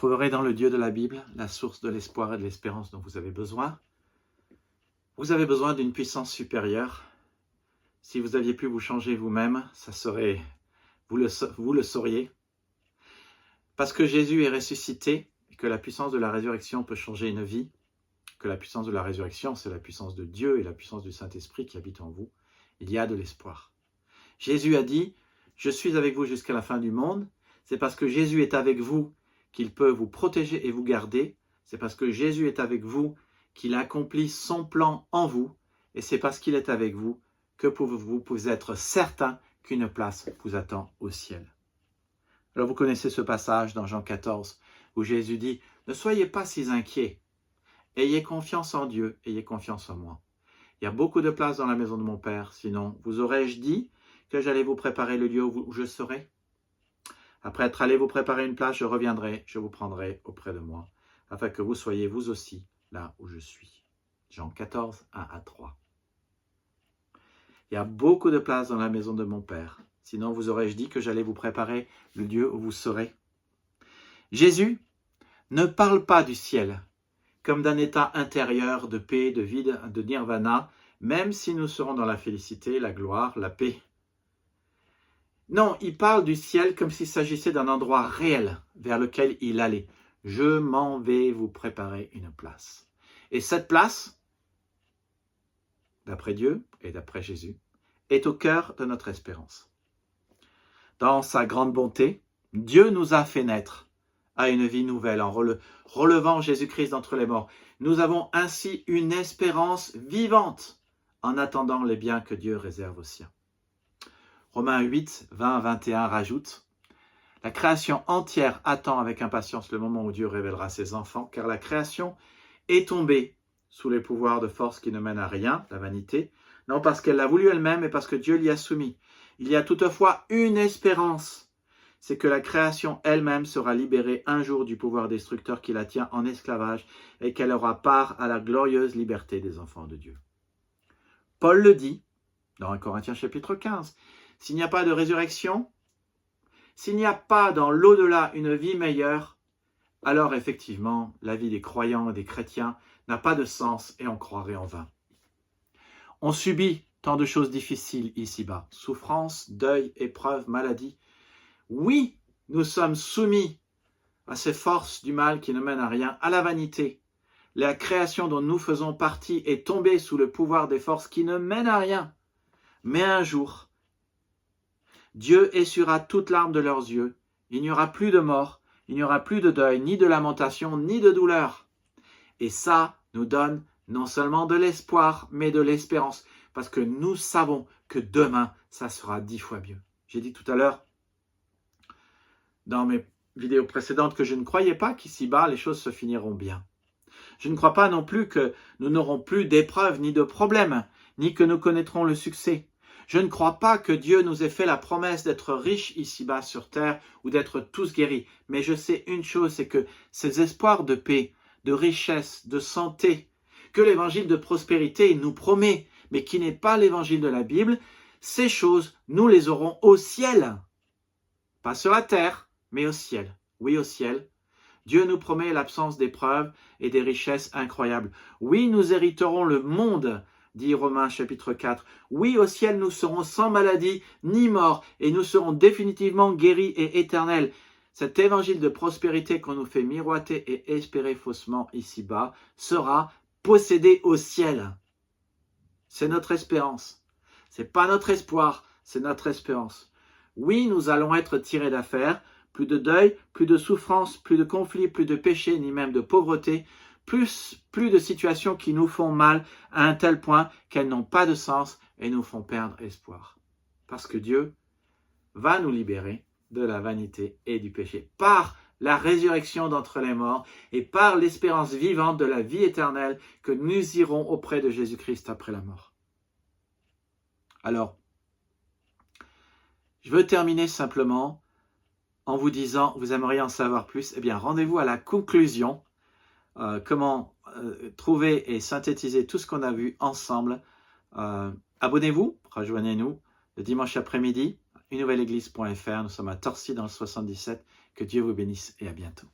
trouverez dans le Dieu de la Bible la source de l'espoir et de l'espérance dont vous avez besoin. Vous avez besoin d'une puissance supérieure. Si vous aviez pu vous changer vous-même, ça serait, vous le sauriez. Parce que Jésus est ressuscité et que la puissance de la résurrection peut changer une vie, que la puissance de la résurrection, c'est la puissance de Dieu et la puissance du Saint-Esprit qui habite en vous, il y a de l'espoir. Jésus a dit, « Je suis avec vous jusqu'à la fin du monde ». C'est parce que Jésus est avec vous qu'il peut vous protéger et vous garder. C'est parce que Jésus est avec vous qu'il accomplit son plan en vous. Et c'est parce qu'il est avec vous que vous pouvez être certain qu'une place vous attend au ciel. Alors vous connaissez ce passage dans Jean 14 où Jésus dit « Ne soyez pas si inquiets. Ayez confiance en Dieu, ayez confiance en moi. Il y a beaucoup de place dans la maison de mon Père, sinon vous aurais-je dit que j'allais vous préparer le lieu où je serai? Après être allé vous préparer une place, je reviendrai, je vous prendrai auprès de moi, afin que vous soyez vous aussi là où je suis. » Jean 14, 1 à 3. Il y a beaucoup de place dans la maison de mon Père, sinon vous aurais-je dit que j'allais vous préparer le lieu où vous serez. Jésus ne parle pas du ciel comme d'un état intérieur de paix, de vide, de nirvana, même si nous serons dans la félicité, la gloire, la paix. Non, il parle du ciel comme s'il s'agissait d'un endroit réel vers lequel il allait. Je m'en vais vous préparer une place. Et cette place, d'après Dieu et d'après Jésus, est au cœur de notre espérance. Dans sa grande bonté, Dieu nous a fait naître à une vie nouvelle en relevant Jésus-Christ d'entre les morts. Nous avons ainsi une espérance vivante en attendant les biens que Dieu réserve aux siens. Romains 8, 20 à 21 rajoute « La création entière attend avec impatience le moment où Dieu révélera ses enfants, car la création est tombée sous les pouvoirs de force qui ne mènent à rien, la vanité, non parce qu'elle l'a voulu elle-même, mais parce que Dieu l'y a soumis. Il y a toutefois une espérance, c'est que la création elle-même sera libérée un jour du pouvoir destructeur qui la tient en esclavage et qu'elle aura part à la glorieuse liberté des enfants de Dieu. » Paul le dit dans 1 Corinthiens chapitre 15. S'il n'y a pas de résurrection, s'il n'y a pas dans l'au-delà une vie meilleure, alors effectivement, la vie des croyants et des chrétiens n'a pas de sens et on croirait en vain. On subit tant de choses difficiles ici-bas, souffrance, deuil, épreuve, maladie. Oui, nous sommes soumis à ces forces du mal qui ne mènent à rien, à la vanité. La création dont nous faisons partie est tombée sous le pouvoir des forces qui ne mènent à rien. Mais un jour, Dieu essuiera toute larme de leurs yeux. Il n'y aura plus de mort, il n'y aura plus de deuil, ni de lamentation, ni de douleur. Et ça nous donne non seulement de l'espoir, mais de l'espérance, parce que nous savons que demain, ça sera 10 fois mieux. J'ai dit tout à l'heure, dans mes vidéos précédentes, que je ne croyais pas qu'ici-bas, les choses se finiront bien. Je ne crois pas non plus que nous n'aurons plus d'épreuves ni de problèmes, ni que nous connaîtrons le succès. Je ne crois pas que Dieu nous ait fait la promesse d'être riches ici-bas sur terre ou d'être tous guéris. Mais je sais une chose, c'est que ces espoirs de paix, de richesse, de santé, que l'évangile de prospérité nous promet, mais qui n'est pas l'évangile de la Bible, ces choses, nous les aurons au ciel. Pas sur la terre, mais au ciel. Oui, au ciel. Dieu nous promet l'absence d'épreuves et des richesses incroyables. Oui, nous hériterons le monde, dit Romains chapitre 4. Oui, au ciel, nous serons sans maladie ni mort et nous serons définitivement guéris et éternels. Cet évangile de prospérité qu'on nous fait miroiter et espérer faussement ici-bas sera possédé au ciel. C'est notre espérance. C'est pas notre espoir, c'est notre espérance. Oui, nous allons être tirés d'affaire. Plus de deuil, plus de souffrance, plus de conflits, plus de péché, ni même de pauvreté, plus de situations qui nous font mal à un tel point qu'elles n'ont pas de sens et nous font perdre espoir. Parce que Dieu va nous libérer de la vanité et du péché par la résurrection d'entre les morts et par l'espérance vivante de la vie éternelle que nous irons auprès de Jésus-Christ après la mort. Alors, je veux terminer simplement en vous disant, vous aimeriez en savoir plus, eh bien rendez-vous à la conclusion, comment trouver et synthétiser tout ce qu'on a vu ensemble. Abonnez-vous, rejoignez-nous le dimanche après-midi, unnouvelle-église.fr, nous sommes à Torcy dans le 77, que Dieu vous bénisse et à bientôt.